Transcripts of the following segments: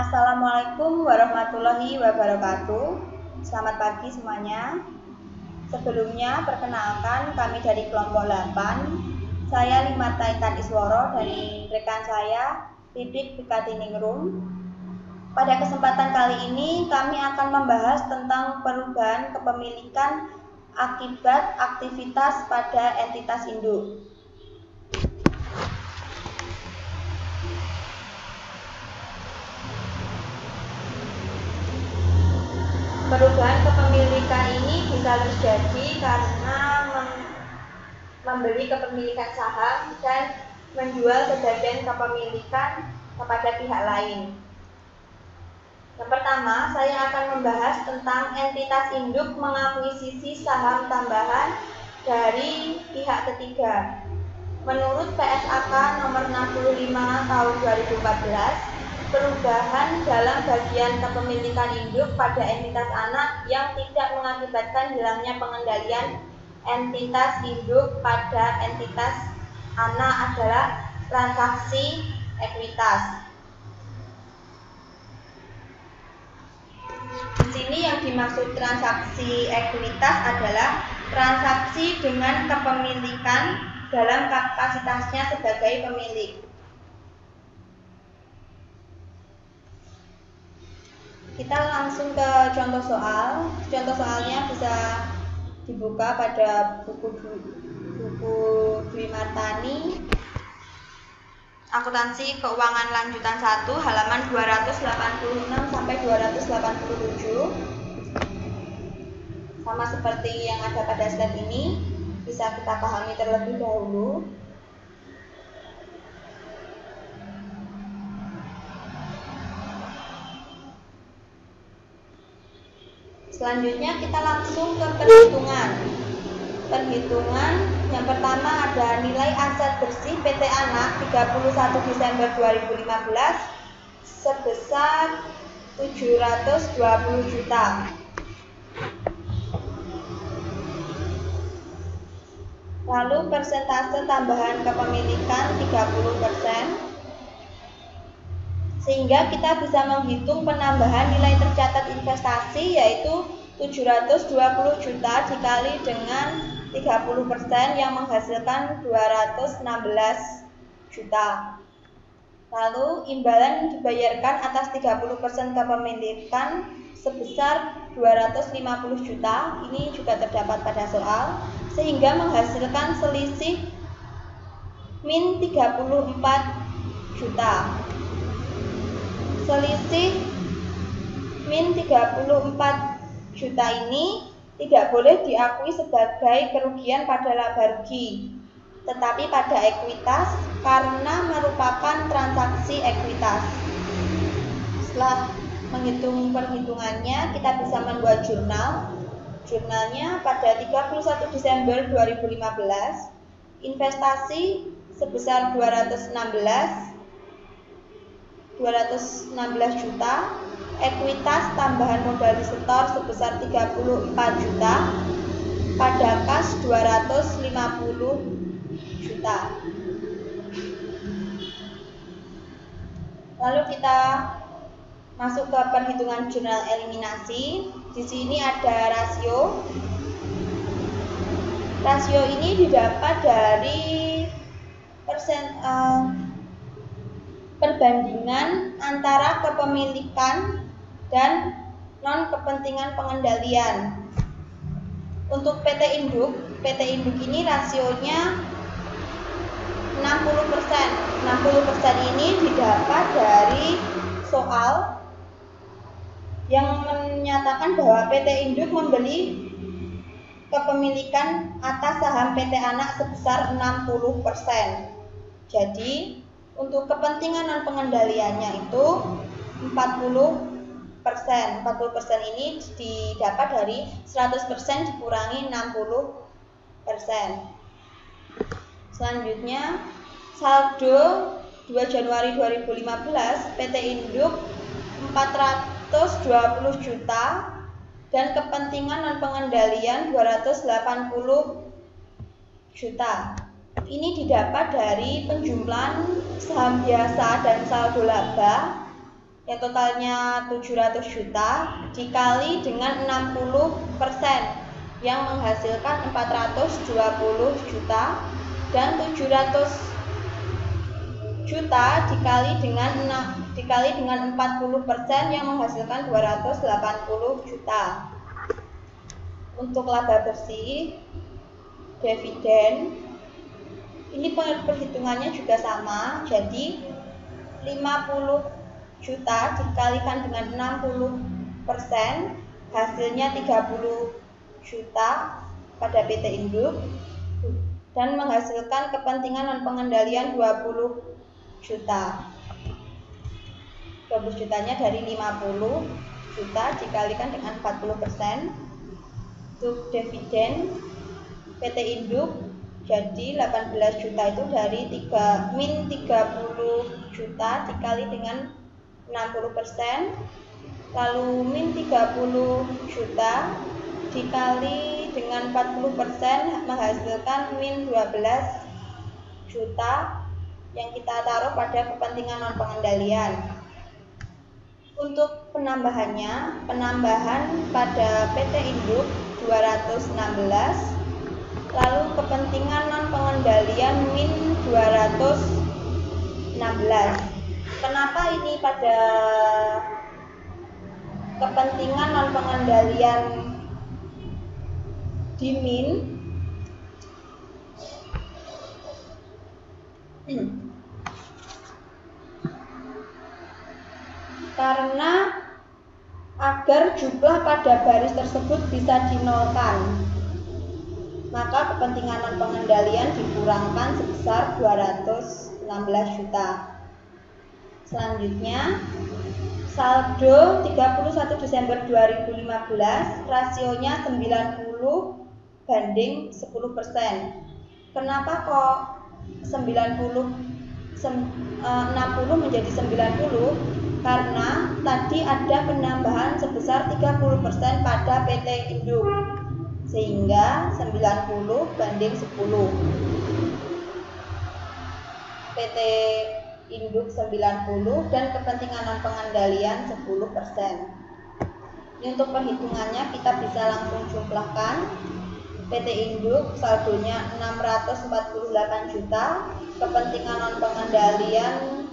Assalamualaikum warahmatullahi wabarakatuh. Selamat pagi semuanya. Sebelumnya perkenalkan kami dari kelompok 8. Saya Limarta Intan Isworo dan rekan saya Pipit Bikatiningrum. Pada kesempatan kali ini kami akan membahas tentang perubahan kepemilikan akibat aktivitas pada entitas induk. Perubahan kepemilikan ini bisa terjadi karena membeli kepemilikan saham dan menjual sebagian kepemilikan kepada pihak lain. Yang pertama, saya akan membahas tentang entitas induk mengakuisisi saham tambahan dari pihak ketiga. Menurut PSAK nomor 65 tahun 2014, perubahan dalam bagian kepemilikan induk pada entitas anak yang tidak mengakibatkan hilangnya pengendalian entitas induk pada entitas anak adalah transaksi ekuitas. Di sini yang dimaksud transaksi ekuitas adalah transaksi dengan kepemilikan dalam kapasitasnya sebagai pemilik. Kita langsung ke contoh soal. Contoh soalnya bisa dibuka pada buku Dwi Martani Akuntansi Keuangan Lanjutan 1 halaman 286 sampai 287. Sama seperti yang ada pada slide ini, bisa kita pahami terlebih dahulu. Selanjutnya kita langsung ke perhitungan. Perhitungan yang pertama ada nilai aset bersih PT Anak 31 Desember 2015 sebesar 720 juta. Lalu persentase tambahan kepemilikan 30%. Sehingga kita bisa menghitung penambahan nilai tercatat investasi yaitu 720 juta dikali dengan 30% yang menghasilkan 216 juta. Lalu imbalan dibayarkan atas 30% kepemilikan sebesar 250 juta. Ini juga terdapat pada soal, sehingga menghasilkan selisih min 34 juta. Selisih min 34 juta ini tidak boleh diakui sebagai kerugian pada laba rugi, tetapi pada ekuitas karena merupakan transaksi ekuitas. Setelah menghitung perhitungannya, kita bisa membuat jurnal. Jurnalnya pada 31 Desember 2015, investasi sebesar 216 juta, ekuitas tambahan modal disetor sebesar 34 juta, pada kas 250 juta. Lalu kita masuk ke perhitungan jurnal eliminasi. Di sini ada rasio. Rasio ini didapat dari perbandingan antara kepemilikan dan non-kepentingan pengendalian. Untuk PT Induk ini rasionya 60%. 60% ini didapat dari soal yang menyatakan bahwa PT Induk membeli kepemilikan atas saham PT Anak sebesar 60%. Jadi untuk kepentingan non pengendaliannya itu 40%. 40% ini didapat dari 100% dikurangi 60%. Selanjutnya, saldo 2 Januari 2015 PT Induk 420 juta dan kepentingan non pengendalian 280 juta. Ini didapat dari penjumlahan saham biasa dan saldo laba yang totalnya 700 juta dikali dengan 60% yang menghasilkan 420 juta, dan 700 juta dikali dengan 40% yang menghasilkan 280 juta. Untuk laba bersih dividen ini perhitungannya juga sama, jadi 50 juta dikalikan dengan 60% hasilnya 30 juta pada PT Induk, dan menghasilkan kepentingan non pengendalian 20 juta. 20 jutanya dari 50 juta dikalikan dengan 40%. Untuk dividen PT Induk jadi 18 juta itu dari min 30 juta dikali dengan 60%, lalu min 30 juta dikali dengan 40% menghasilkan min 12 juta yang kita taruh pada kepentingan non pengendalian. Untuk penambahan pada PT Induk 216, lalu kepentingan non pengendalian min 216. Kenapa ini pada kepentingan non pengendalian di min? Karena agar jumlah pada baris tersebut bisa dinolkan, maka kepentingan non pengendalian dikurangkan sebesar 216 juta. Selanjutnya, saldo 31 Desember 2015 rasionya 90 banding 10%. Kenapa kok 60 menjadi 90? Karena tadi ada penambahan sebesar 30% pada PT Induk, sehingga 90 banding 10. PT Induk 90 dan kepentingan non pengendalian 10%. Ini untuk perhitungannya kita bisa langsung jumlahkan. PT Induk saldonya 648 juta, kepentingan non pengendalian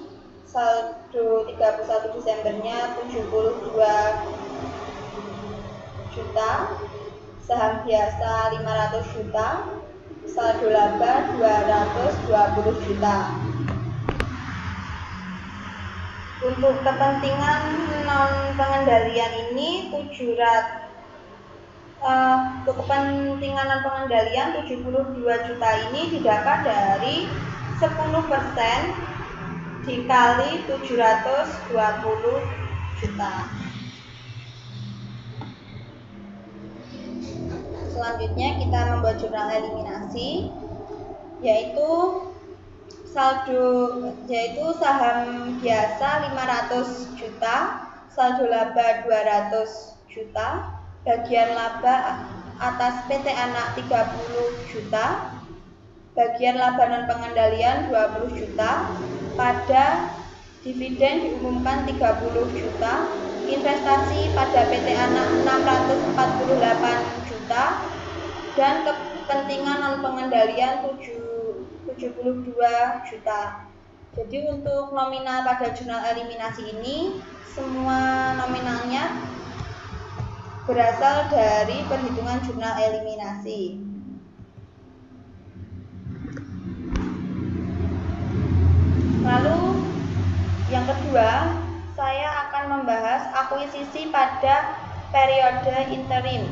saldo 31 Desembernya 72 juta, saham biasa 500 juta, saldo laba 220 juta. Untuk kepentingan non pengendalian ini untuk kepentingan non pengendalian 72 juta ini didapat dari 10% dikali 720 juta. Selanjutnya kita membuat jurnal eliminasi, yaitu saham biasa 500 juta, saldo laba 200 juta, bagian laba atas PT Anak 30 juta, bagian laba non pengendalian 20 juta, pada dividen diumumkan 30 juta, investasi pada PT Anak 648 juta, dan kepentingan non pengendalian 72 juta. Jadi untuk nominal pada jurnal eliminasi ini semua nominalnya berasal dari perhitungan jurnal eliminasi. Lalu yang kedua, saya akan membahas akuisisi pada periode interim.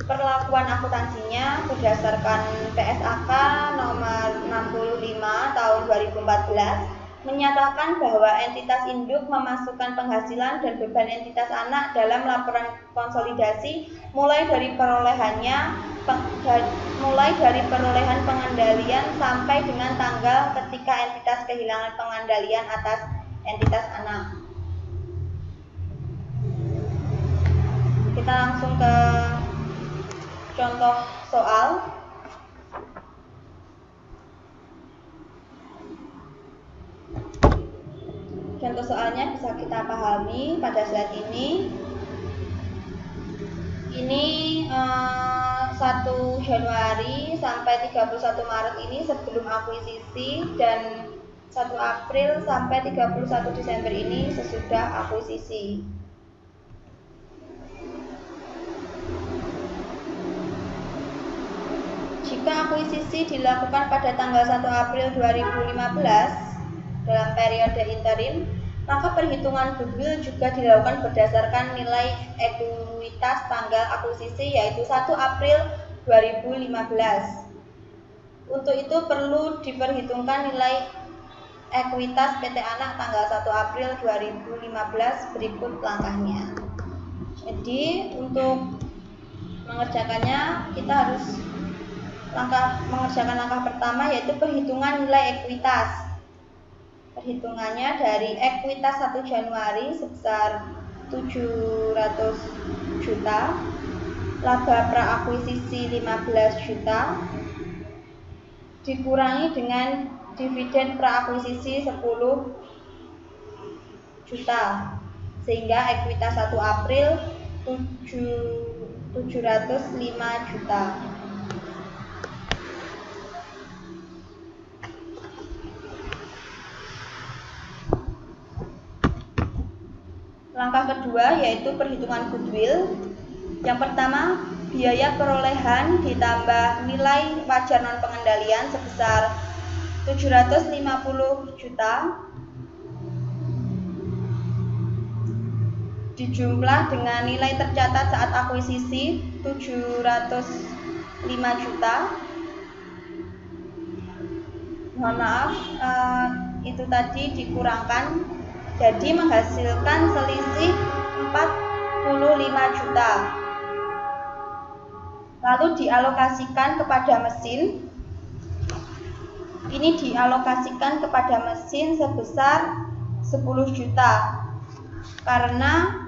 Perlakuan akuntansinya berdasarkan PSAK nomor 65 tahun 2014 menyatakan bahwa entitas induk memasukkan penghasilan dan beban entitas anak dalam laporan konsolidasi mulai dari perolehan pengendalian sampai dengan tanggal ketika entitas kehilangan pengendalian atas entitas anak. Kita langsung ke contoh soal. Contoh soalnya bisa kita pahami pada saat ini. Ini 1 Januari sampai 31 Maret ini sebelum akuisisi, dan 1 April sampai 31 Desember ini sesudah akuisisi. Jika akuisisi dilakukan pada tanggal 1 April 2015 dalam periode interim, maka perhitungan goodwill juga dilakukan berdasarkan nilai ekuitas tanggal akuisisi, yaitu 1 April 2015. Untuk itu perlu diperhitungkan nilai ekuitas PT Anak tanggal 1 April 2015 berikut langkahnya. Jadi untuk mengerjakannya kita harus mengerjakan langkah pertama, yaitu perhitungan nilai ekuitas. Perhitungannya dari ekuitas 1 Januari sebesar 700 juta, laba pra-akuisisi 15 juta, dikurangi dengan dividen pra-akuisisi 10 juta, sehingga ekuitas 1 April 705 juta. Langkah kedua yaitu perhitungan goodwill. Yang pertama, biaya perolehan ditambah nilai wajar non pengendalian sebesar 750 juta dijumlah dengan nilai tercatat saat akuisisi 705 juta. Mohon maaf, itu tadi dikurangkan, jadi menghasilkan selisih 45 juta. Lalu dialokasikan kepada mesin. Ini dialokasikan kepada mesin sebesar 10 juta karena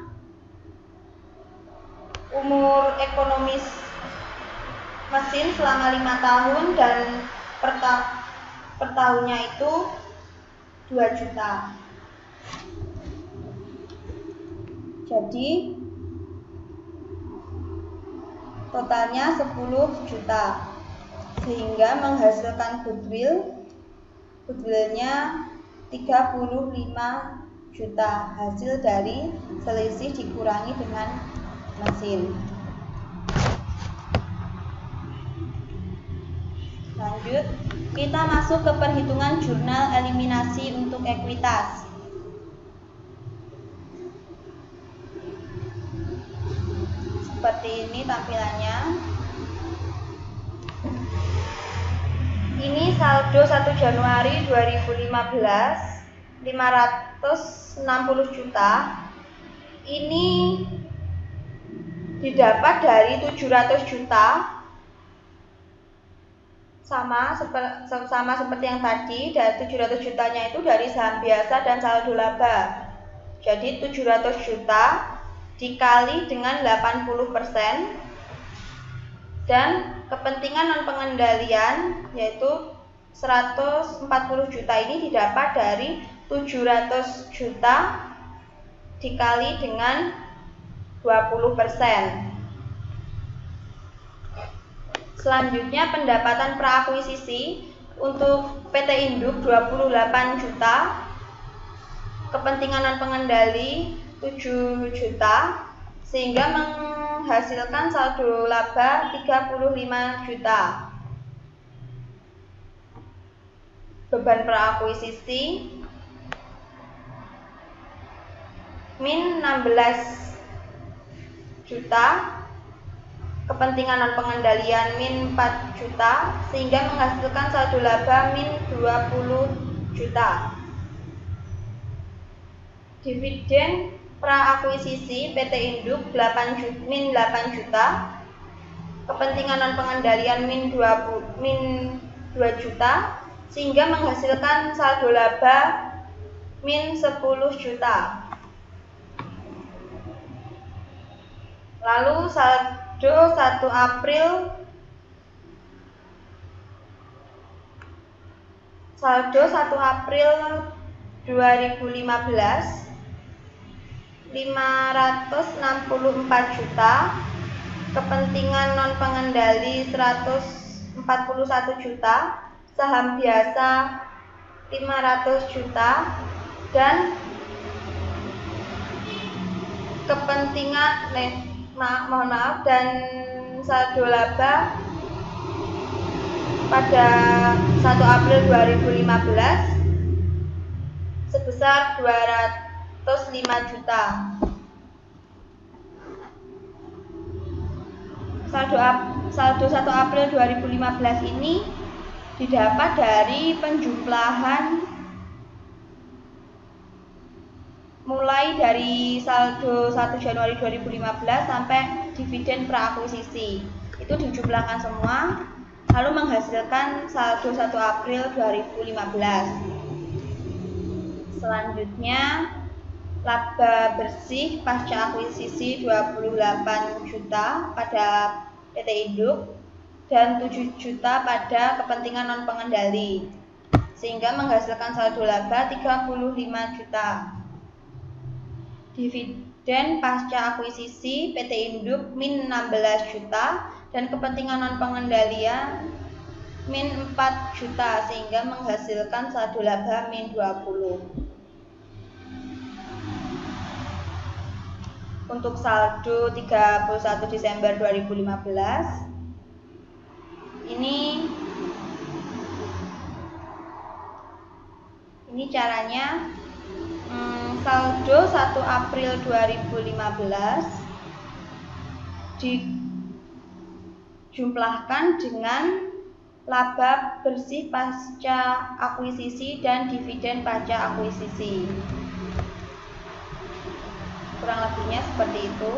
umur ekonomis mesin selama 5 tahun dan per tahunnya itu 2 juta. Jadi totalnya 10 juta, sehingga menghasilkan goodwillnya 35 juta, hasil dari selisih dikurangi dengan mesin. Lanjut, kita masuk ke perhitungan jurnal eliminasi untuk ekuitas. Seperti ini tampilannya. Ini saldo 1 Januari 2015 560 juta. Ini didapat dari 700 juta. Sama seperti yang tadi, dari 700 jutanya itu dari saham biasa dan saldo laba. Jadi 700 juta dikali dengan 80% dan kepentingan non pengendalian yaitu 140 juta ini didapat dari 700 juta dikali dengan 20%. Selanjutnya pendapatan pra-akuisisi untuk PT Induk 28 juta, kepentingan non pengendali 7 juta, sehingga menghasilkan saldo laba 35 juta. Beban pra-akuisisi min 16 juta, kepentingan non pengendalian min 4 juta, sehingga menghasilkan saldo laba min 20 juta. Dividen pra-akuisisi PT Induk min 8 juta, kepentingan non pengendalian min 2 juta, sehingga menghasilkan saldo laba min 10 juta. Lalu saldo 1 April 2015 2015 564 juta, kepentingan non pengendali 141 juta, saham biasa 500 juta, dan kepentingan dan saldo laba pada 1 April 2015 sebesar 205 juta. Saldo 1 April 2015 ini didapat dari penjumlahan mulai dari saldo 1 Januari 2015 sampai dividen prakuisisi. Itu dijumlahkan semua lalu menghasilkan saldo 1 April 2015. Selanjutnya, laba bersih pasca akuisisi 28 juta pada PT Induk dan 7 juta pada kepentingan non pengendali, sehingga menghasilkan saldo laba 35 juta. Dividen pasca akuisisi PT Induk min 16 juta dan kepentingan non pengendalian min 4 juta, sehingga menghasilkan saldo laba min 20. Untuk saldo 31 Desember 2015 ini caranya. Saldo 1 April 2015 dijumlahkan dengan laba bersih pasca akuisisi dan dividen pasca akuisisi. Kurang lebihnya seperti itu.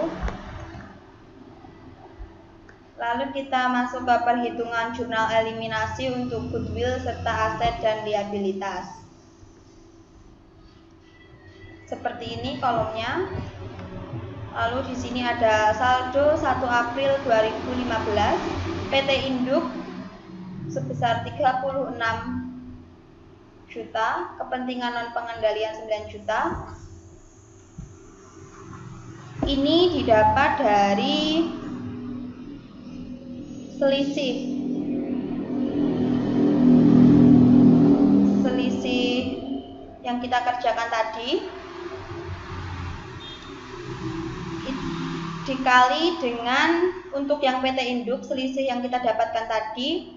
Lalu kita masuk ke perhitungan jurnal eliminasi untuk goodwill serta aset dan liabilitas. Seperti ini kolomnya. Lalu di sini ada saldo 1 April 2015 PT Induk sebesar 36 juta, kepentingan non pengendalian 9 juta. Ini didapat dari selisih yang kita kerjakan tadi dikali dengan, untuk yang PT Induk selisih yang kita dapatkan tadi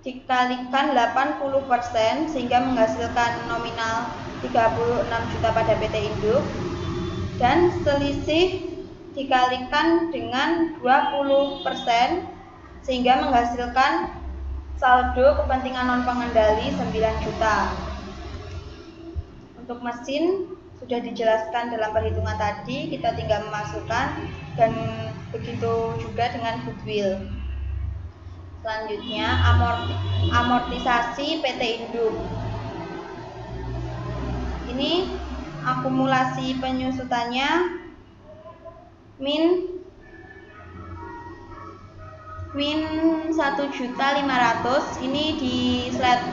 dikalikan 80% sehingga menghasilkan nominal 36 juta pada PT Induk, dan selisih dikalikan dengan 20% sehingga menghasilkan saldo kepentingan non pengendali 9 juta. Untuk mesin sudah dijelaskan dalam perhitungan tadi, kita tinggal memasukkan, dan begitu juga dengan goodwill. Selanjutnya amortisasi PT Induk. Ini akumulasi penyusutannya min 1.500.000. Ini di slide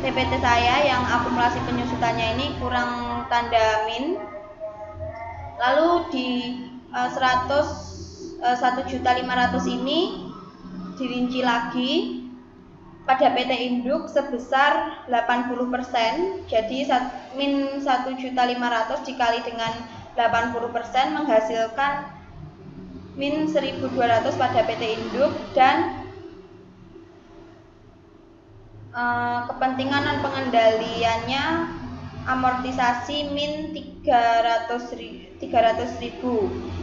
PPT saya yang akumulasi penyusutannya ini kurang tanda min. Lalu di 1.500.000 ini dirinci lagi pada PT Induk sebesar 80%. Jadi min 1.500.000 dikali dengan 80% menghasilkan min 1.200 pada PT Induk, dan kepentingan non pengendaliannya amortisasi min 300.000.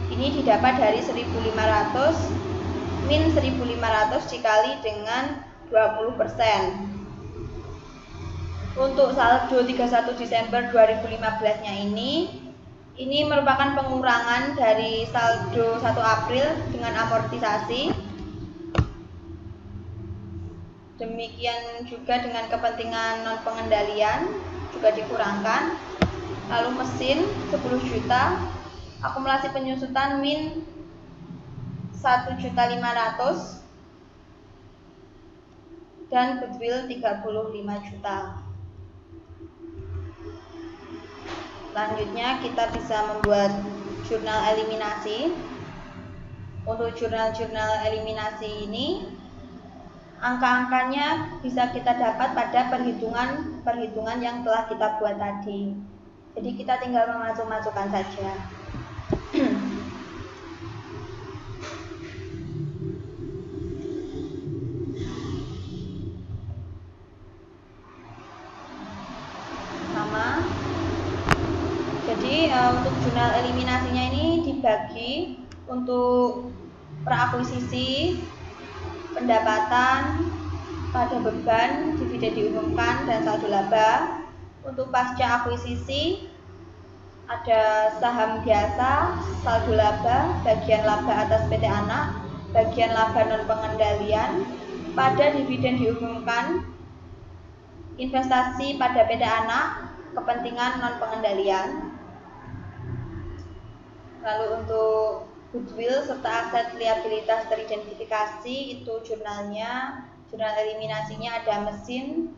Ini didapat dari 1.500, min 1.500 dikali dengan 20%. Untuk saldo 31 Desember 2015-nya ini merupakan pengurangan dari saldo 1 April dengan amortisasi. Demikian juga dengan kepentingan non pengendalian juga dikurangkan. Lalu mesin 10 juta, akumulasi penyusutan min 1.500.000 dan goodwill 35 juta. Selanjutnya kita bisa membuat jurnal eliminasi. Untuk jurnal eliminasi ini angka-angkanya bisa kita dapat pada perhitungan yang telah kita buat tadi. Jadi kita tinggal memasukkan saja. Jadi untuk jurnal eliminasinya ini dibagi untuk prakuisisi, pendapatan, pada beban, dividen diumumkan, dan saldo laba. Untuk pasca akuisisi ada saham biasa, saldo laba, bagian laba atas PT anak, bagian laba non pengendalian, pada dividen diumumkan, investasi pada PT anak, kepentingan non pengendalian. Lalu untuk goodwill serta aset liabilitas teridentifikasi itu jurnal eliminasinya ada mesin,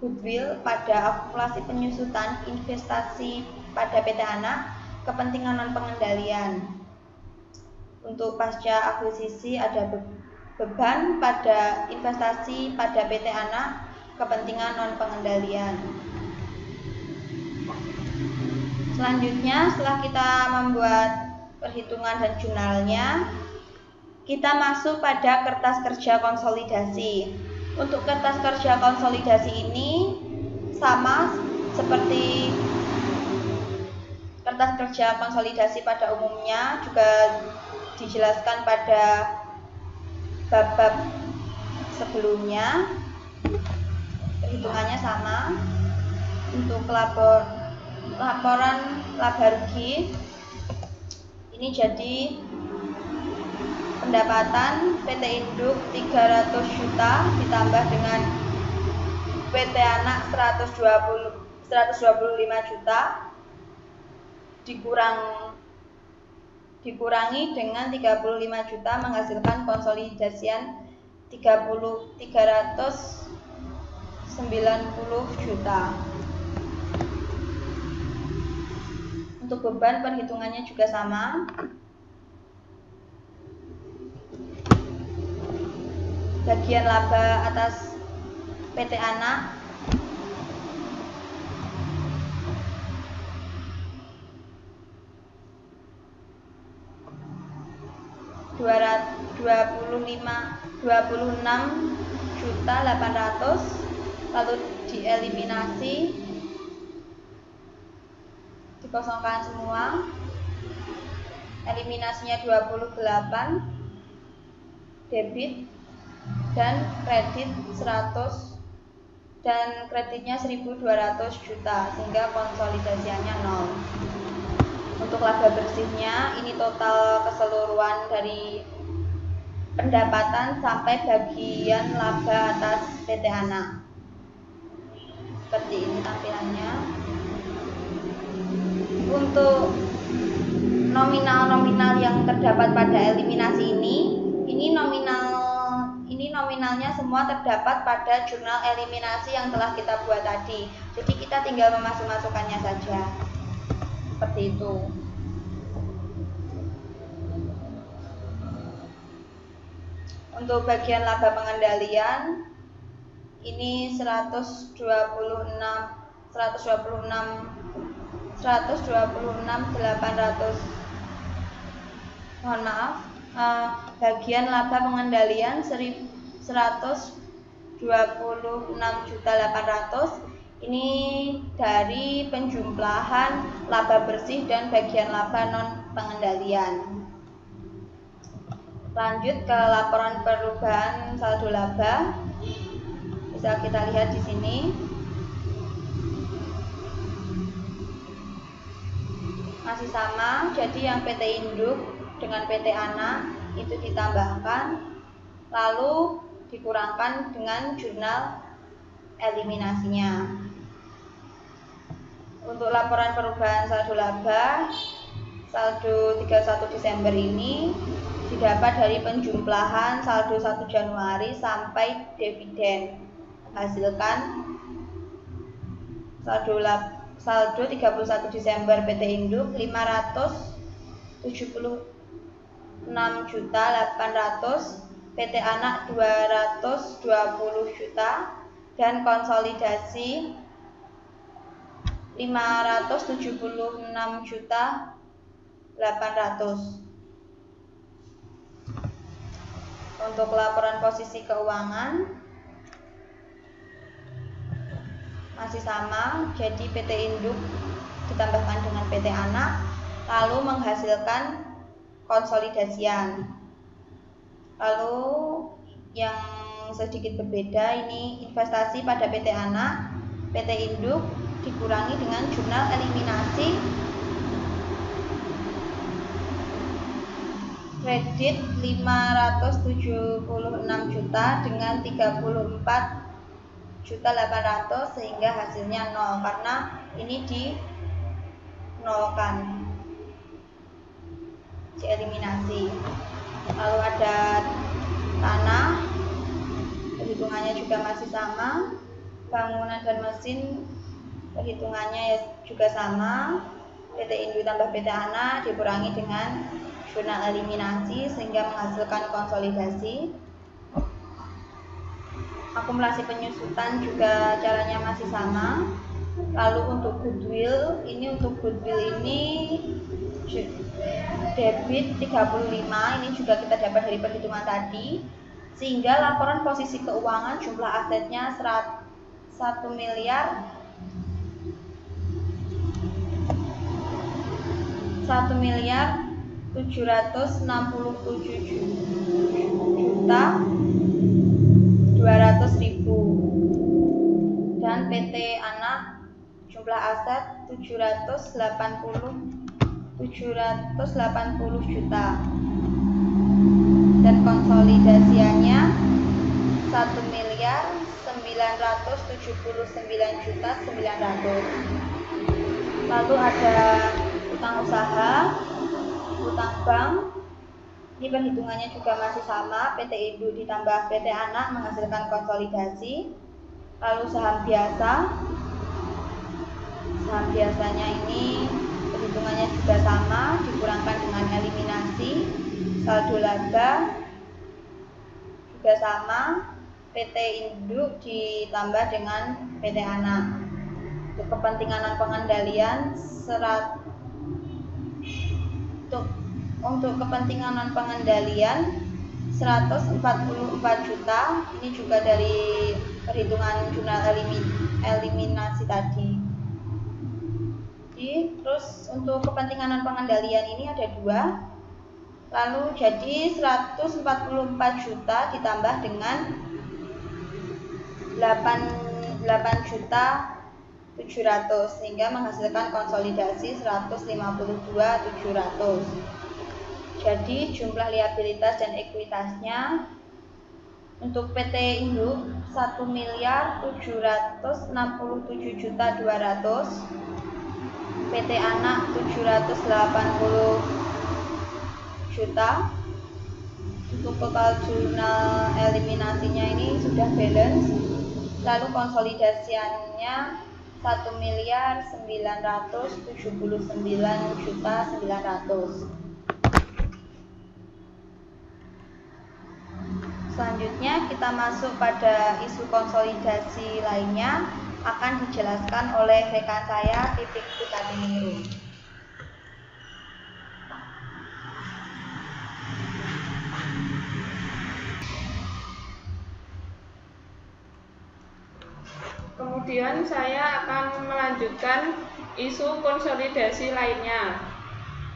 goodwill pada akumulasi penyusutan, investasi pada PT anak, kepentingan non pengendalian. Untuk pasca akuisisi ada beban pada investasi pada PT anak, kepentingan non pengendalian. Selanjutnya, setelah kita membuat perhitungan dan jurnalnya, kita masuk pada kertas kerja konsolidasi. Untuk kertas kerja konsolidasi ini sama seperti kertas kerja konsolidasi pada umumnya, juga dijelaskan pada bab-bab sebelumnya. Perhitungannya sama. Untuk laporan laba rugi ini jadi pendapatan PT Induk 300 juta ditambah dengan PT Anak 125 juta dikurangi dengan 35 juta menghasilkan konsolidasian 390 juta. Untuk beban perhitungannya juga sama. Bagian laba atas PT Anak Rp26.800.000, lalu dieliminasi, dikosongkan semua. Eliminasinya 28, debit dan kredit 100 dan kreditnya 1.200 juta sehingga konsolidasiannya 0. Untuk laba bersihnya ini total keseluruhan dari pendapatan sampai bagian laba atas PT Anak. Seperti ini tampilannya. Untuk nominal-nominal yang terdapat pada eliminasi ini nominalnya semua terdapat pada jurnal eliminasi yang telah kita buat tadi. Jadi kita tinggal memasukkannya saja. Seperti itu. Untuk bagian laba pengendalian ini 126.800, bagian laba pengendalian 126.800 ini dari penjumlahan laba bersih dan bagian laba non pengendalian. Lanjut ke laporan perubahan saldo laba. Bisa kita lihat di sini. Masih sama, jadi yang PT Induk dengan PT Anak itu ditambahkan, lalu dikurangkan dengan jurnal eliminasinya. Untuk laporan perubahan saldo laba, saldo 31 Desember ini didapat dari penjumlahan saldo 1 Januari sampai dividen, menghasilkan saldo 31 Desember PT Induk 576.800.000, PT Anak 220 juta, dan konsolidasi 576.800.000. Untuk laporan posisi keuangan masih sama, jadi PT Induk ditambahkan dengan PT Anak lalu menghasilkan konsolidasian. Lalu yang sedikit berbeda ini investasi pada PT Anak, PT Induk dikurangi dengan jurnal eliminasi kredit 576 juta dengan 34.800.000 sehingga hasilnya 0 karena ini dinolkan, dieliminasi. Lalu ada tanah, perhitungannya juga masih sama. Bangunan dan mesin perhitungannya juga sama. PT Induk tambah PT Anak dikurangi dengan jurnal eliminasi sehingga menghasilkan konsolidasi. Akumulasi penyusutan juga caranya masih sama. Lalu untuk goodwill ini debit 35, ini juga kita dapat dari perhitungan tadi, sehingga laporan posisi keuangan jumlah asetnya 1.767.200.000 dan PT Anak jumlah aset 780 juta dan konsolidasiannya 1.979.900.000. Lalu ada utang usaha, utang bank, ini perhitungannya juga masih sama, PT Induk ditambah PT Anak menghasilkan konsolidasi. Lalu saham biasanya ini perhitungannya juga sama, dikurangkan dengan eliminasi. Saldo laba juga sama, PT Induk ditambah dengan PT Anak. Untuk kepentingan non pengendalian untuk kepentingan non pengendalian 144 juta, ini juga dari perhitungan jurnal eliminasi tadi. Terus untuk kepentingan non pengendalian ini ada 2, lalu jadi 144 juta ditambah dengan 8.700.000 sehingga menghasilkan konsolidasi 152.700. Jadi jumlah liabilitas dan ekuitasnya untuk PT Induk 1.767.200.000, PT Anak 780 juta. Untuk total jurnal eliminasinya ini sudah balance. Lalu konsolidasiannya 1.979.900.000. Selanjutnya kita masuk pada isu konsolidasi lainnya, akan dijelaskan oleh rekan saya Titik Putariningrum. Kemudian saya akan melanjutkan isu konsolidasi lainnya.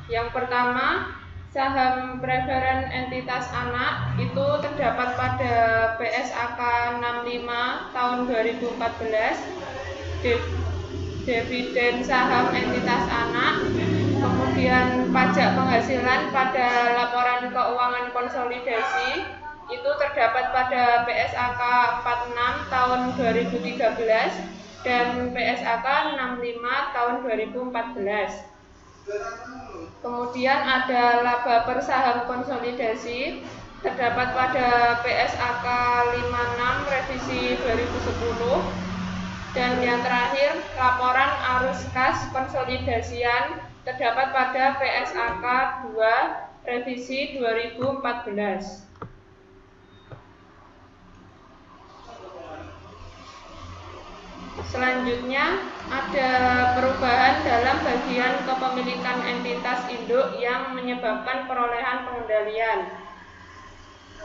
Yang pertama, saham preferen entitas anak itu terdapat pada PSAK 65 tahun 2014, dividen saham entitas anak, kemudian pajak penghasilan pada laporan keuangan konsolidasi itu terdapat pada PSAK 46 tahun 2013 dan PSAK 65 tahun 2014. Kemudian ada laba per saham konsolidasi terdapat pada PSAK 56 revisi 2010 Dan yang terakhir, laporan arus kas konsolidasian terdapat pada PSAK 2 revisi 2014. Selanjutnya ada perubahan dalam bagian kepemilikan entitas induk yang menyebabkan perolehan pengendalian.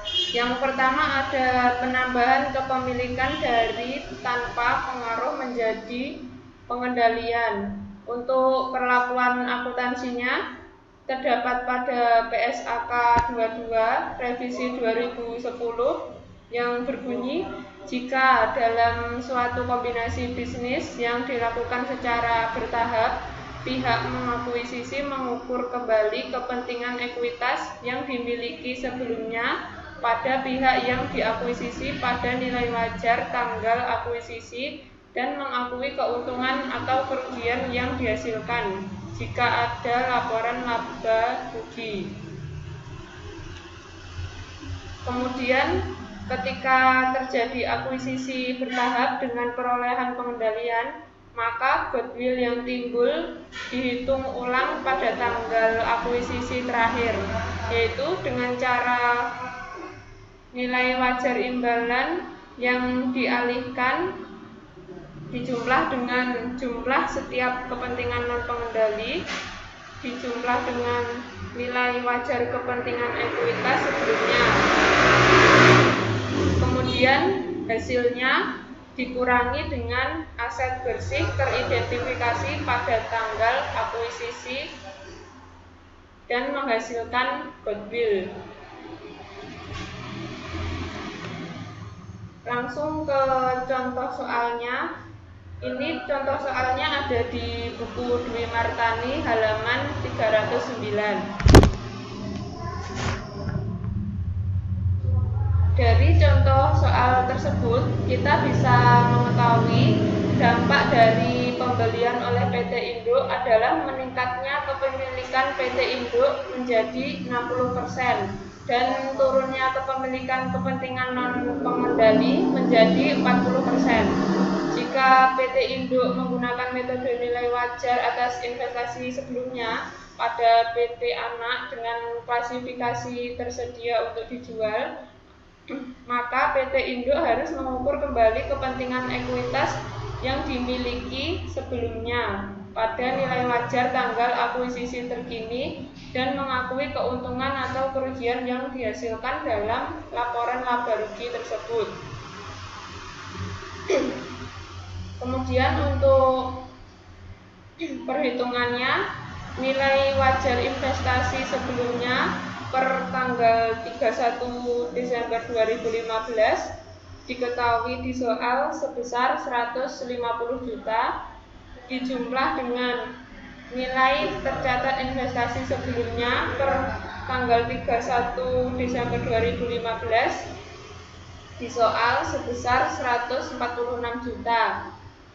Yang pertama ada penambahan kepemilikan dari tanpa pengaruh menjadi pengendalian. Untuk perlakuan akuntansinya terdapat pada PSAK 22 revisi 2010 yang berbunyi, jika dalam suatu kombinasi bisnis yang dilakukan secara bertahap, pihak mengakuisisi mengukur kembali kepentingan ekuitas yang dimiliki sebelumnya pada pihak yang diakuisisi pada nilai wajar tanggal akuisisi dan mengakui keuntungan atau kerugian yang dihasilkan jika ada laporan laba rugi. Kemudian ketika terjadi akuisisi bertahap dengan perolehan pengendalian, maka goodwill yang timbul dihitung ulang pada tanggal akuisisi terakhir, yaitu dengan cara nilai wajar imbalan yang dialihkan dijumlah dengan jumlah setiap kepentingan non pengendali dijumlah dengan nilai wajar kepentingan ekuitas sebelumnya. Kemudian hasilnya dikurangi dengan aset bersih teridentifikasi pada tanggal akuisisi dan menghasilkan goodwill. Langsung ke contoh soalnya. Ini contoh soalnya ada di buku Dwi Martani halaman 309. Dari contoh soal tersebut, kita bisa mengetahui dampak dari pembelian oleh PT Induk adalah meningkatnya kepemilikan PT Induk menjadi 60% dan turunnya kepemilikan kepentingan non pengendali menjadi 40%. Jika PT Induk menggunakan metode nilai wajar atas investasi sebelumnya pada PT anak dengan klasifikasi tersedia untuk dijual, maka PT Induk harus mengukur kembali kepentingan ekuitas yang dimiliki sebelumnya pada nilai wajar tanggal akuisisi terkini dan mengakui keuntungan atau kerugian yang dihasilkan dalam laporan laba rugi tersebut. Kemudian untuk perhitungannya, nilai wajar investasi sebelumnya per tanggal 31 Desember 2015 diketahui di soal sebesar 150 juta dijumlah dengan nilai tercatat investasi sebelumnya per tanggal 31 Desember 2015 di soal sebesar 146 juta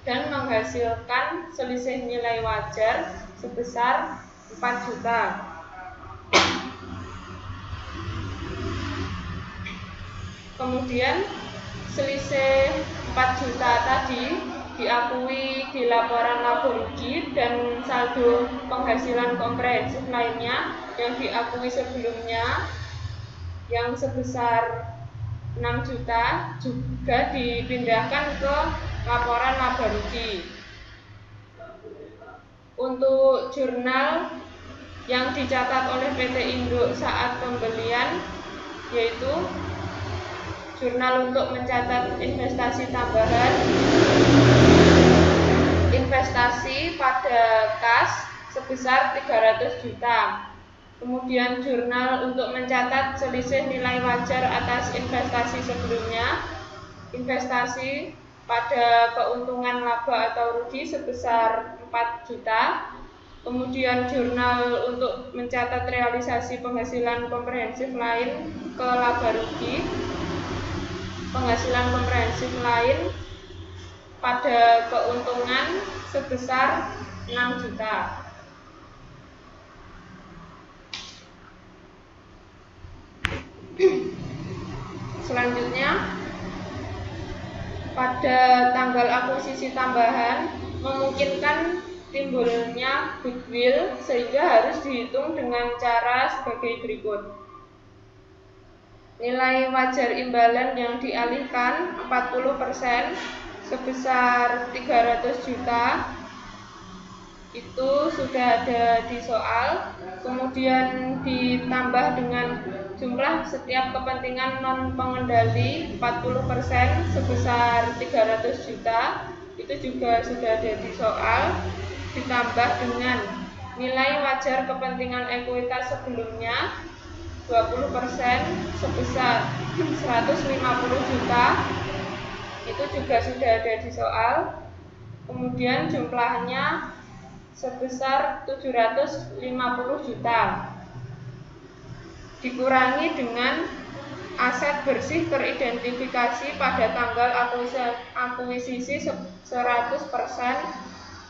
dan menghasilkan selisih nilai wajar sebesar 4 juta. Kemudian selisih 4 juta tadi diakui di laporan laba rugi dan saldo penghasilan komprehensif lainnya yang diakui sebelumnya yang sebesar 6 juta juga dipindahkan ke laporan laba rugi. Untuk jurnal yang dicatat oleh PT Induk saat pembelian yaitu jurnal untuk mencatat investasi tambahan, investasi pada kas sebesar 300 juta. Kemudian jurnal untuk mencatat selisih nilai wajar atas investasi sebelumnya, investasi pada keuntungan laba atau rugi sebesar 4 juta. Kemudian jurnal untuk mencatat realisasi penghasilan komprehensif lain ke laba rugi, penghasilan komprehensif lain pada keuntungan sebesar 6 juta. Selanjutnya pada tanggal akuisisi tambahan memungkinkan timbulnya goodwill, sehingga harus dihitung dengan cara sebagai berikut. Nilai wajar imbalan yang dialihkan 40% sebesar 300 juta, itu sudah ada di soal. Kemudian ditambah dengan jumlah setiap kepentingan non pengendali 40% sebesar 300 juta, itu juga sudah ada di soal. Ditambah dengan nilai wajar kepentingan ekuitas sebelumnya 20% sebesar 150 juta, itu juga sudah ada di soal. Kemudian jumlahnya sebesar 750 juta, dikurangi dengan aset bersih teridentifikasi pada tanggal akuisisi 100%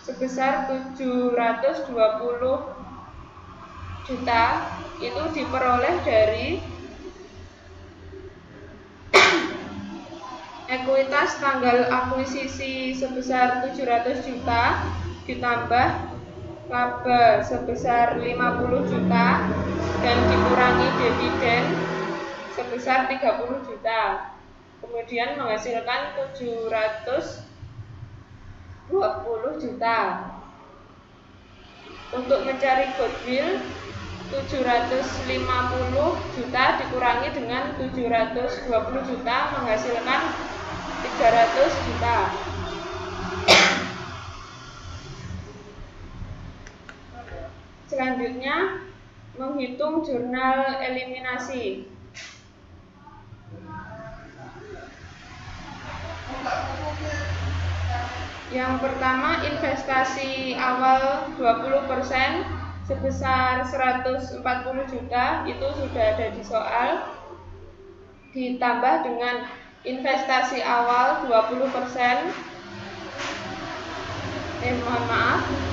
sebesar 720 juta, itu diperoleh dari ekuitas tanggal akuisisi sebesar 700 juta ditambah laba sebesar 50 juta dan dikurangi dividen sebesar 30 juta, kemudian menghasilkan 720 juta. Untuk mencari goodwill, 750 juta dikurangi dengan 720 juta menghasilkan 300 juta. Selanjutnya, menghitung jurnal eliminasi. Yang pertama, investasi awal 20% sebesar 140 juta, itu sudah ada di soal. Ditambah dengan investasi awal 20%,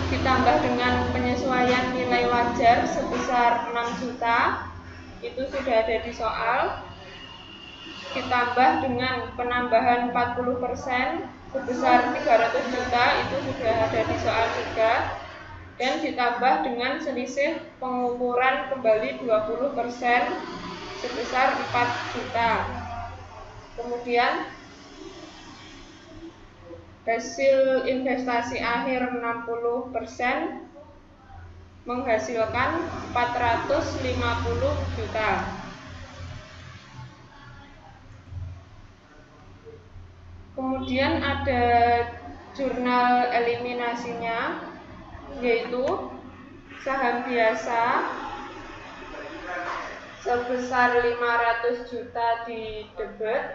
ditambah dengan penyesuaian nilai wajar sebesar 6 juta, itu sudah ada di soal. Ditambah dengan penambahan 40% sebesar 300 juta, itu sudah ada di soal juga. Dan ditambah dengan selisih pengukuran kembali 20% sebesar 4 juta. Kemudian hasil investasi akhir 60% menghasilkan 450 juta. Kemudian ada jurnal eliminasinya, yaitu saham biasa sebesar 500 juta di debit,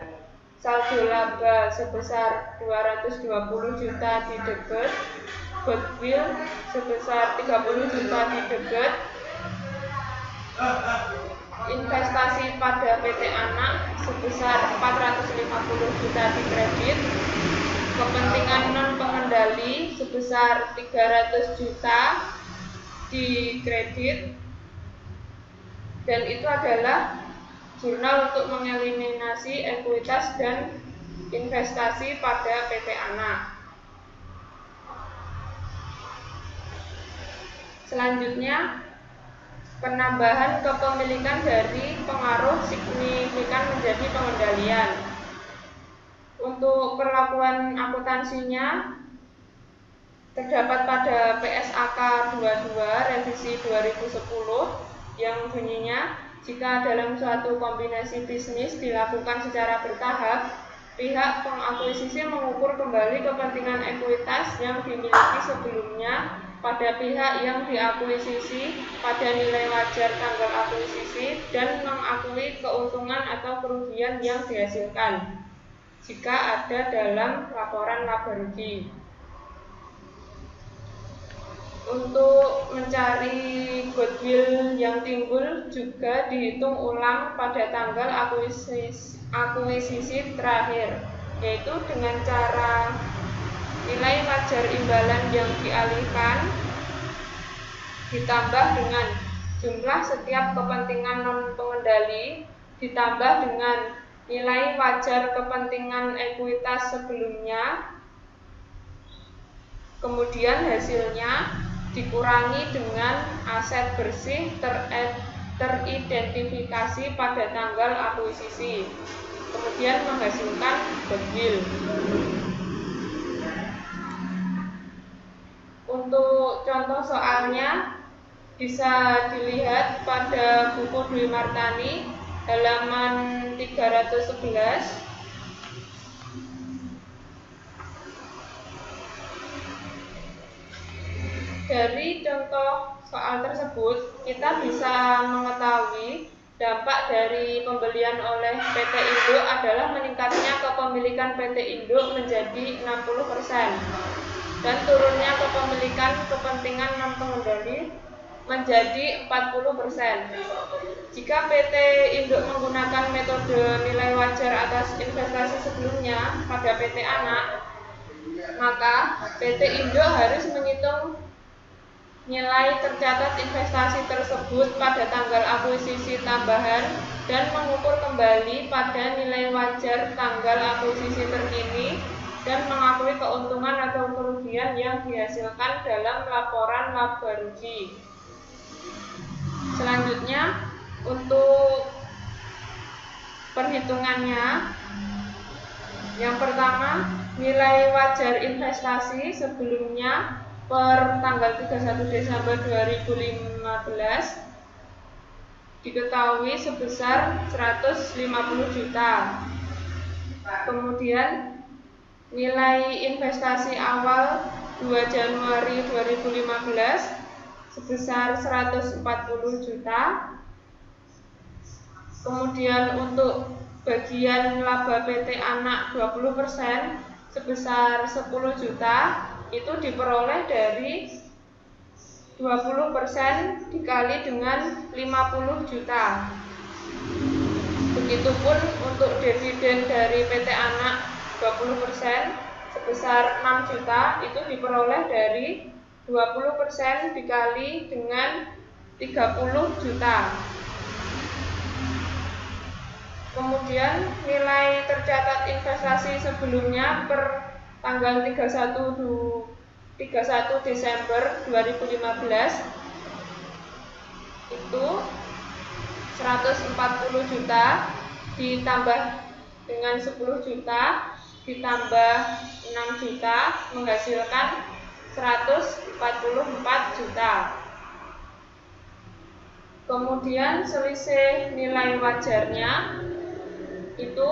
saldo laba sebesar 220 juta di debit, goodwill sebesar 30 juta di debit, investasi pada PT anak sebesar 450 juta di kredit, kepentingan non pengendali sebesar 300 juta di kredit, dan itu adalah jurnal untuk mengeliminasi ekuitas dan investasi pada PT anak. Selanjutnya, penambahan kepemilikan dari pengaruh signifikan menjadi pengendalian. Untuk perlakuan akuntansinya terdapat pada PSAK 22 revisi 2010 yang bunyinya, jika dalam suatu kombinasi bisnis dilakukan secara bertahap, pihak pengakuisisi mengukur kembali kepentingan ekuitas yang dimiliki sebelumnya pada pihak yang diakuisisi pada nilai wajar tanggal akuisisi dan mengakui keuntungan atau kerugian yang dihasilkan jika ada dalam laporan laba rugi. Untuk mencari goodwill yang timbul juga dihitung ulang pada tanggal akuisisi terakhir, yaitu dengan cara nilai wajar imbalan yang dialihkan ditambah dengan jumlah setiap kepentingan non pengendali ditambah dengan nilai wajar kepentingan ekuitas sebelumnya, kemudian hasilnya dikurangi dengan aset bersih teridentifikasi pada tanggal akuisisi, kemudian menghasilkan goodwill. Untuk contoh soalnya bisa dilihat pada buku Dwi Martani halaman 311. Dari contoh soal tersebut, kita bisa mengetahui dampak dari pembelian oleh PT Induk adalah meningkatnya kepemilikan PT Induk menjadi 60% dan turunnya kepemilikan kepentingan non-pengendali menjadi 40%. Jika PT Induk menggunakan metode nilai wajar atas investasi sebelumnya pada PT Anak, maka PT Induk harus menghitung nilai tercatat investasi tersebut pada tanggal akuisisi tambahan dan mengukur kembali pada nilai wajar tanggal akuisisi terkini dan mengakui keuntungan atau kerugian yang dihasilkan dalam laporan laba rugi. Selanjutnya, untuk perhitungannya, yang pertama, nilai wajar investasi sebelumnya per tanggal 31 Desember 2015 diketahui sebesar 150 juta. Kemudian nilai investasi awal 2 Januari 2015 sebesar 140 juta. Kemudian untuk bagian laba PT Anak 20% sebesar 10 juta itu diperoleh dari 20% dikali dengan 50 juta. Begitupun untuk dividen dari PT Anak 20% sebesar 6 juta itu diperoleh dari 20% dikali dengan 30 juta. Kemudian nilai tercatat investasi sebelumnya per tanggal 31 Desember 2015 itu 140 juta ditambah dengan 10 juta ditambah 6 juta menghasilkan 144 juta. Kemudian selisih nilai wajarnya itu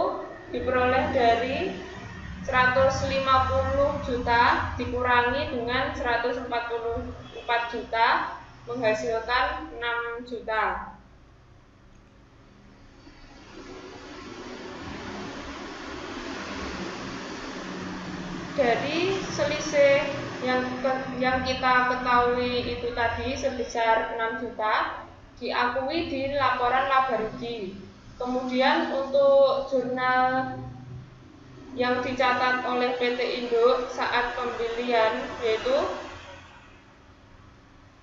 diperoleh dari 150 juta dikurangi dengan 144 juta menghasilkan 6 juta. Dari selisih yang kita ketahui itu tadi sebesar 6 juta diakui di laporan laba rugi. Kemudian untuk jurnal yang dicatat oleh PT Induk saat pembelian yaitu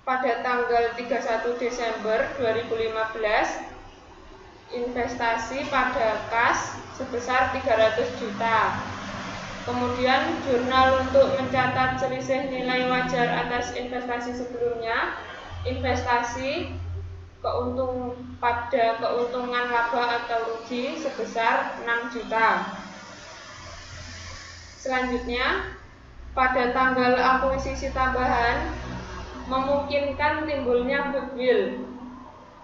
pada tanggal 31 Desember 2015 investasi pada kas sebesar 300 juta. Kemudian jurnal untuk mencatat selisih nilai wajar atas investasi sebelumnya, investasi pada keuntungan laba atau rugi sebesar 6 juta. Selanjutnya, pada tanggal akuisisi tambahan memungkinkan timbulnya goodwill,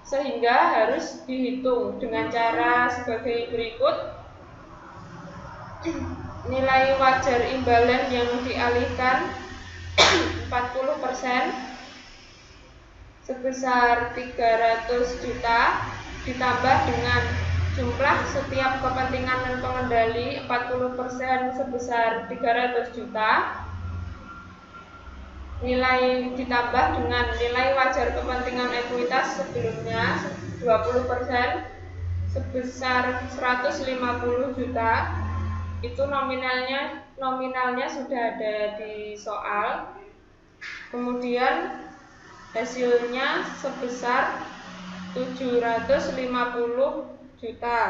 sehingga harus dihitung dengan cara sebagai berikut. Nilai wajar imbalan yang dialihkan 40% sebesar 300 juta ditambah dengan jumlah setiap kepentingan dan pengendali 40% sebesar 300 juta. Nilai ditambah dengan nilai wajar kepentingan ekuitas sebelumnya 20% sebesar 150 juta. Itu nominalnya sudah ada di soal. Kemudian hasilnya sebesar 750 juta.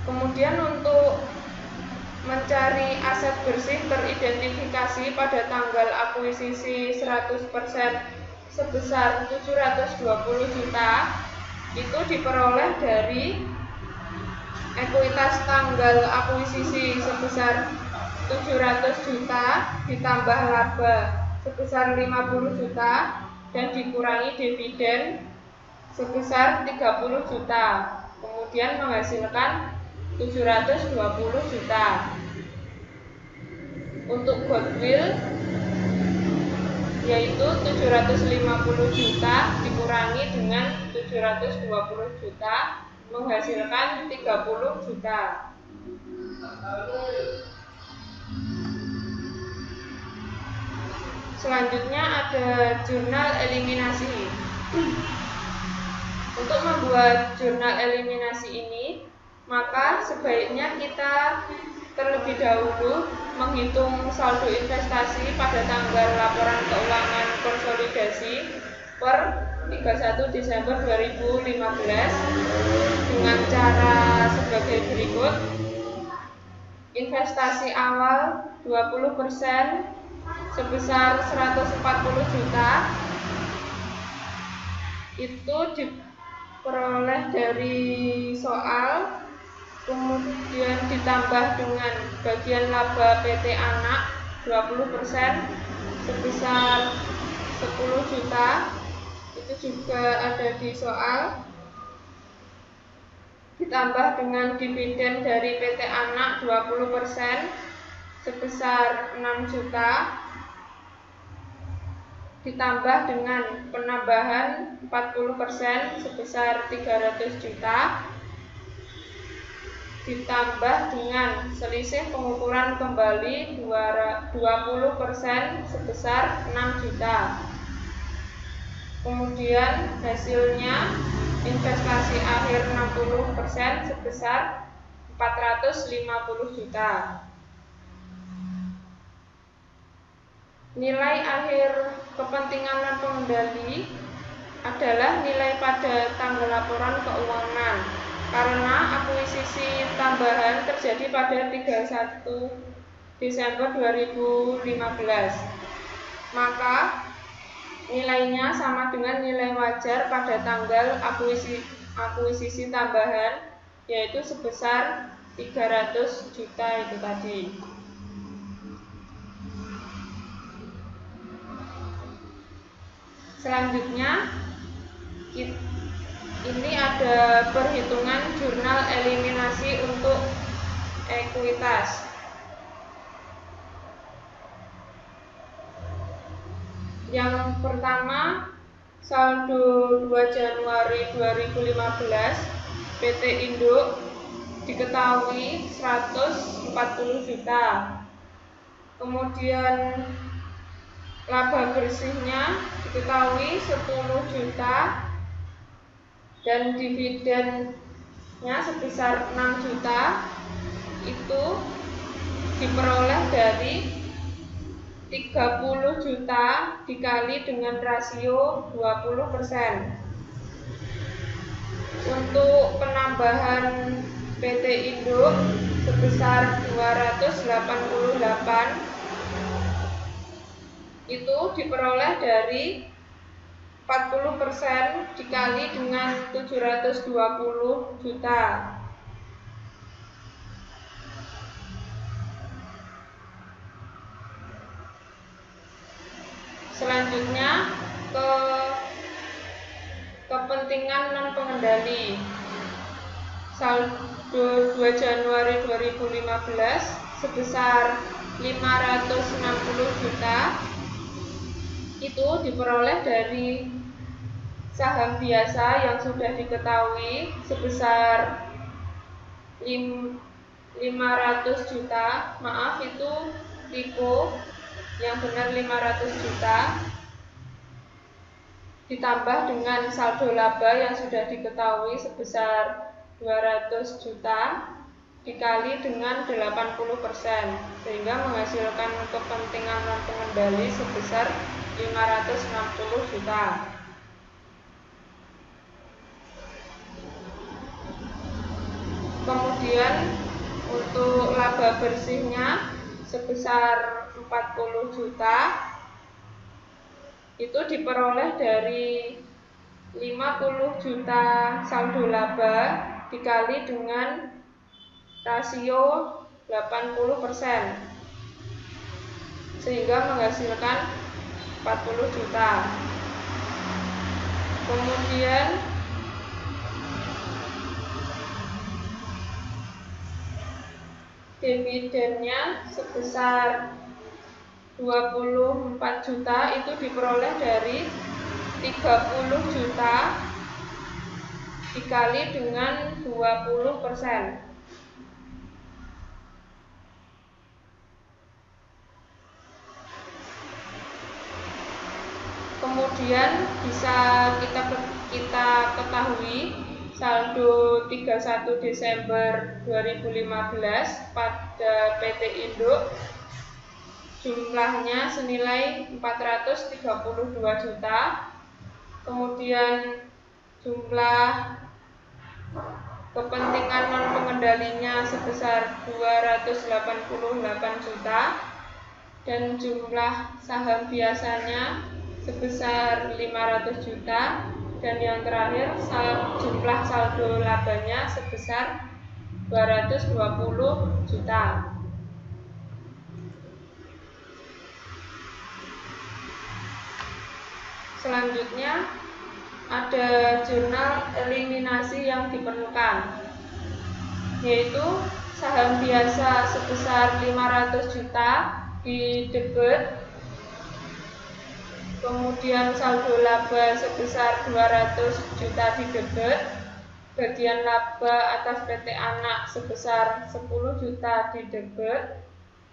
Kemudian untuk mencari aset bersih teridentifikasi pada tanggal akuisisi 100% sebesar 720 juta itu diperoleh dari ekuitas tanggal akuisisi sebesar 700 juta ditambah laba sebesar 50 juta dan dikurangi dividen sebesar 30 juta, kemudian menghasilkan 720 juta. Untuk goodwill yaitu 750 juta dikurangi dengan 720 juta menghasilkan 30 juta. Selanjutnya ada jurnal eliminasi. Untuk membuat jurnal eliminasi ini, maka sebaiknya kita terlebih dahulu menghitung saldo investasi pada tanggal laporan keuangan konsolidasi per 31 Desember 2015 dengan cara sebagai berikut. Investasi awal 20% sebesar 140 juta itu diperoleh dari soal, kemudian ditambah dengan bagian laba PT Anak 20% sebesar 10 juta, itu juga ada di soal, ditambah dengan dividen dari PT Anak 20% sebesar 6 juta, ditambah dengan penambahan 40% sebesar 300 juta, ditambah dengan selisih pengukuran kembali 20% sebesar 6 juta. Kemudian hasilnya investasi akhir 60% sebesar 450 juta. Nilai akhir kepentingan dan pengendali adalah nilai pada tanggal laporan keuangan karena akuisisi tambahan terjadi pada 31 Desember 2015. Maka nilainya sama dengan nilai wajar pada tanggal akuisisi tambahan, yaitu sebesar 300 juta itu tadi. Selanjutnya ini ada perhitungan jurnal eliminasi untuk ekuitas. Yang pertama, saldo 2 Januari 2015 PT Induk diketahui 140 juta. Kemudian laba bersihnya diketahui 10 juta dan dividennya sebesar 6 juta, itu diperoleh dari 30 juta dikali dengan rasio 20%. Untuk penambahan PT Induk sebesar 288 itu diperoleh dari 40% dikali dengan 720 juta. Selanjutnya ke kepentingan non pengendali. Saldo 2 Januari 2015 sebesar 560 juta itu diperoleh dari saham biasa yang sudah diketahui sebesar 500 juta, maaf itu typo, yang benar 500 juta, ditambah dengan saldo laba yang sudah diketahui sebesar 200 juta dikali dengan 80%, sehingga menghasilkan kepentingan non pengendali sebesar 560 juta. Kemudian untuk laba bersihnya sebesar 40 juta itu diperoleh dari 50 juta saldo laba dikali dengan rasio 80%, sehingga menghasilkan 40 juta. Kemudian dividennya sebesar 24 juta itu diperoleh dari 30 juta dikali dengan 20%. Kemudian bisa kita ketahui saldo 31 Desember 2015 pada PT Induk jumlahnya senilai 432 juta. Kemudian jumlah kepentingan non pengendalinya sebesar 288 juta dan jumlah saham biasanya sebesar 500 juta, dan yang terakhir jumlah saldo labanya sebesar 220 juta. Selanjutnya ada jurnal eliminasi yang diperlukan, yaitu saham biasa sebesar 500 juta di debit, kemudian saldo laba sebesar 200 juta di debit, bagian laba atas PT Anak sebesar 10 juta di debit,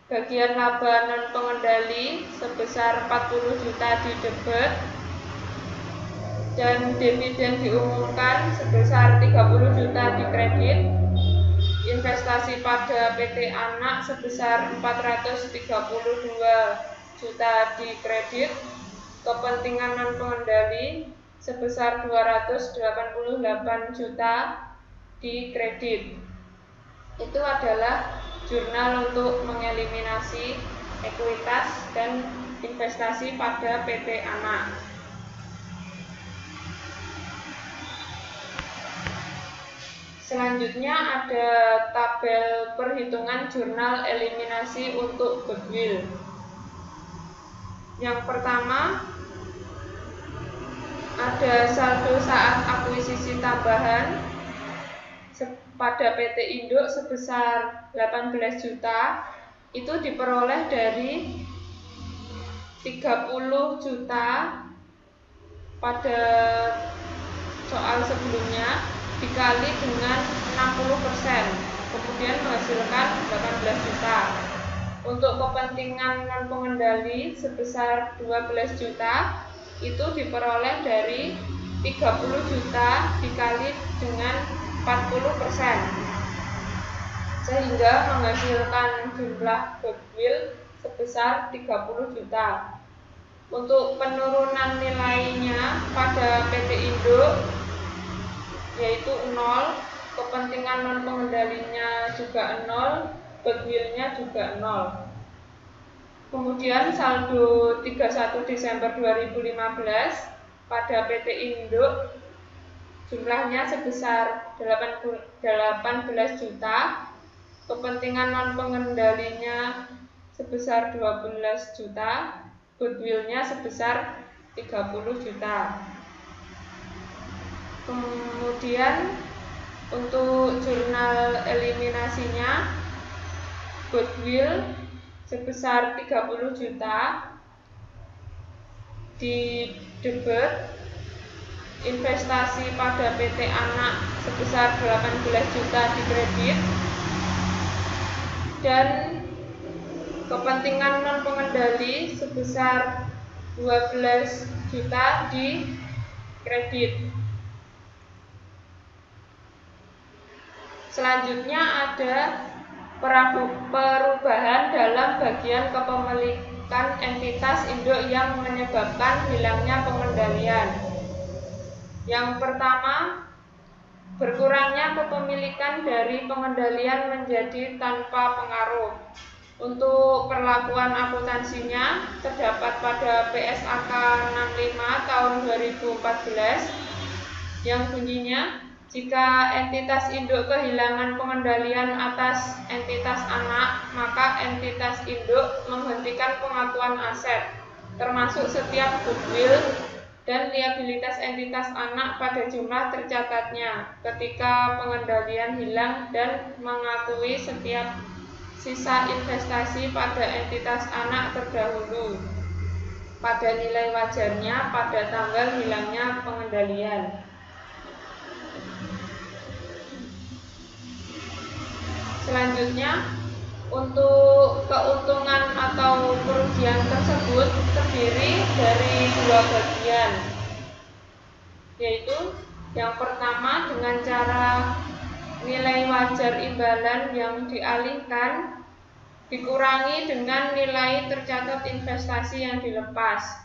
bagian laba non pengendali sebesar 40 juta di debit, dan dividen diumumkan sebesar 30 juta di kredit. Investasi pada PT Anak sebesar 432 juta di kredit. Kepentingan non pengendali sebesar 288 juta di kredit. Itu adalah jurnal untuk mengeliminasi ekuitas dan investasi pada PT Anak. Selanjutnya ada tabel perhitungan jurnal eliminasi untuk goodwill. Yang pertama ada saldo saat akuisisi tambahan pada PT Induk sebesar 18 juta, itu diperoleh dari 30 juta pada soal sebelumnya dikali dengan 60%, kemudian menghasilkan 18 juta. Untuk kepentingan non pengendali sebesar 12 juta itu diperoleh dari 30 juta dikali dengan 40%, sehingga menghasilkan jumlah goodwill sebesar 30 juta. Untuk penurunan nilainya pada PT Induk yaitu 0, kepentingan non pengendalinya juga 0, goodwill-nya juga 0. Kemudian saldo 31 Desember 2015 pada PT Induk jumlahnya sebesar 18 juta, kepentingan non pengendalinya sebesar 12 juta, goodwill-nya sebesar 30 juta. Kemudian untuk jurnal eliminasinya, goodwill sebesar 30 juta di debit, investasi pada PT Anak sebesar 18 juta di kredit, dan kepentingan non pengendali sebesar 12 juta di kredit. Selanjutnya ada perubahan dalam bagian kepemilikan entitas induk yang menyebabkan hilangnya pengendalian. Yang pertama Berkurangnya kepemilikan dari pengendalian menjadi tanpa pengaruh. Untuk perlakuan akuntansinya terdapat pada PSAK 65 tahun 2014 yang bunyinya, jika entitas induk kehilangan pengendalian atas entitas anak, maka entitas induk menghentikan pengakuan aset, termasuk setiap goodwill dan liabilitas entitas anak pada jumlah tercatatnya ketika pengendalian hilang dan mengakui setiap sisa investasi pada entitas anak terdahulu pada nilai wajarnya pada tanggal hilangnya pengendalian. Selanjutnya, untuk keuntungan atau kerugian tersebut terdiri dari dua bagian, yaitu yang pertama dengan cara nilai wajar imbalan yang dialihkan dikurangi dengan nilai tercatat investasi yang dilepas.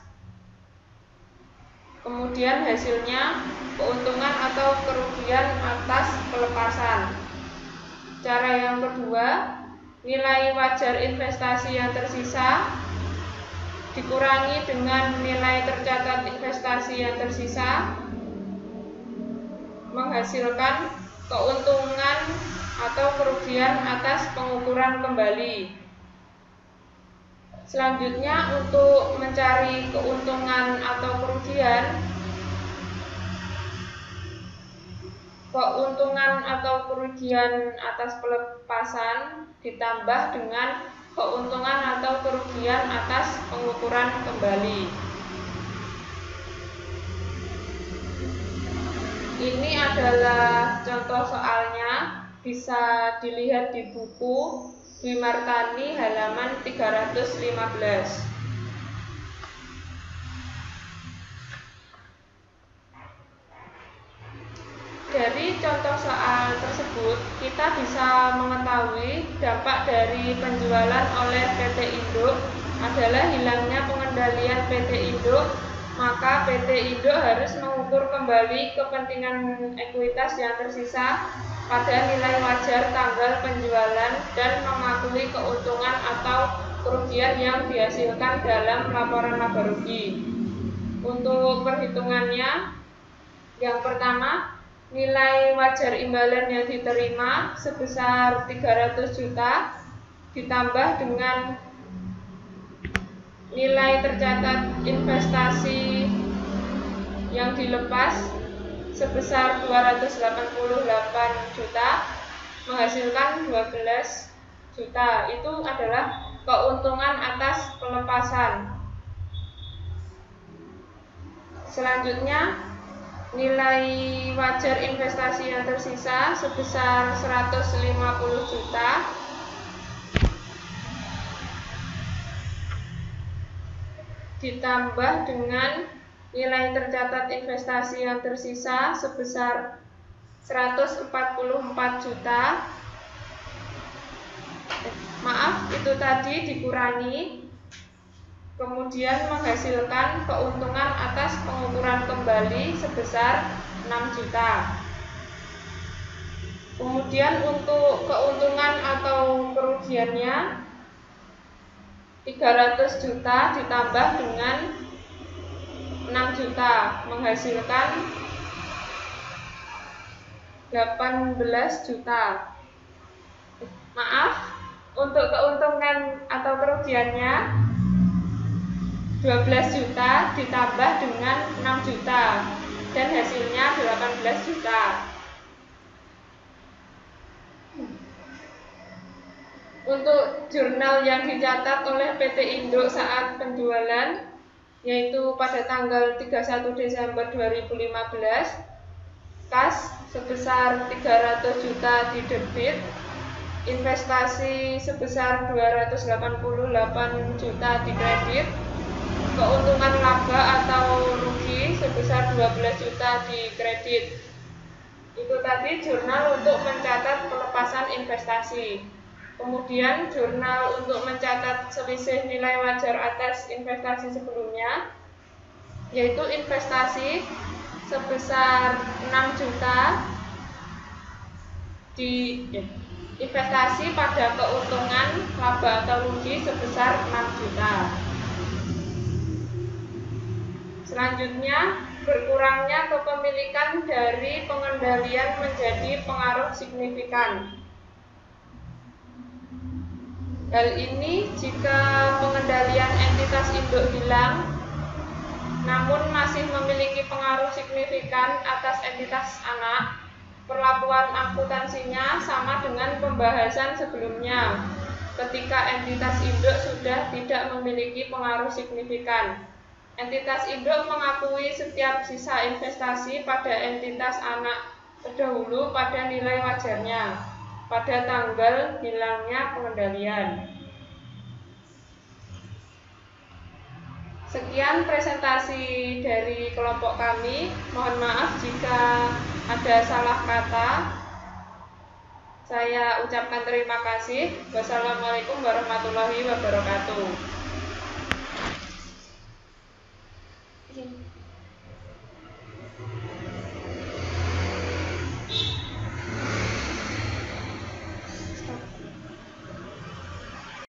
Kemudian hasilnya keuntungan atau kerugian atas pelepasan. Cara yang kedua, nilai wajar investasi yang tersisa dikurangi dengan nilai tercatat investasi yang tersisa, menghasilkan keuntungan atau kerugian atas pengukuran kembali. Selanjutnya, untuk mencari keuntungan atau kerugian atas pelepasan ditambah dengan keuntungan atau kerugian atas pengukuran kembali. Ini adalah contoh soalnya, bisa dilihat di buku Dwi Martani halaman 315. Dari contoh soal tersebut, kita bisa mengetahui dampak dari penjualan oleh PT Induk adalah hilangnya pengendalian PT Induk, maka PT Induk harus mengukur kembali kepentingan ekuitas yang tersisa pada nilai wajar tanggal penjualan dan mengakui keuntungan atau kerugian yang dihasilkan dalam laporan laba rugi. Untuk perhitungannya, yang pertama, nilai wajar imbalan yang diterima sebesar 300 juta ditambah dengan nilai tercatat investasi yang dilepas sebesar 288 juta menghasilkan 12 juta. Itu adalah keuntungan atas pelepasan. Selanjutnya, nilai wajar investasi yang tersisa sebesar 150 juta ditambah dengan nilai tercatat investasi yang tersisa sebesar 144 juta. Itu tadi dikurangi, kemudian menghasilkan keuntungan atas pengukuran kembali sebesar 6 juta. Kemudian untuk keuntungan atau kerugiannya 300 juta ditambah dengan 6 juta menghasilkan 18 juta. Untuk keuntungan atau kerugiannya 12 juta ditambah dengan 6 juta dan hasilnya 18 juta. Untuk jurnal yang dicatat oleh PT Induk saat penjualan, yaitu pada tanggal 31 Desember 2015, kas sebesar 300 juta di debit, investasi sebesar 288 juta di kredit, keuntungan laba atau rugi sebesar 12 juta di kredit. Itu tadi jurnal untuk mencatat pelepasan investasi. Kemudian jurnal untuk mencatat selisih nilai wajar atas investasi sebelumnya, yaitu investasi sebesar 6 juta investasi pada keuntungan laba atau rugi sebesar 6 juta. Selanjutnya, berkurangnya kepemilikan dari pengendalian menjadi pengaruh signifikan. Hal ini jika pengendalian entitas induk hilang, namun masih memiliki pengaruh signifikan atas entitas anak. Perlakuan akuntansinya sama dengan pembahasan sebelumnya, ketika entitas induk sudah tidak memiliki pengaruh signifikan. Entitas induk mengakui setiap sisa investasi pada entitas anak terdahulu pada nilai wajarnya pada tanggal hilangnya pengendalian. Sekian presentasi dari kelompok kami. Mohon maaf jika ada salah kata. Saya ucapkan terima kasih. Wassalamualaikum warahmatullahi wabarakatuh.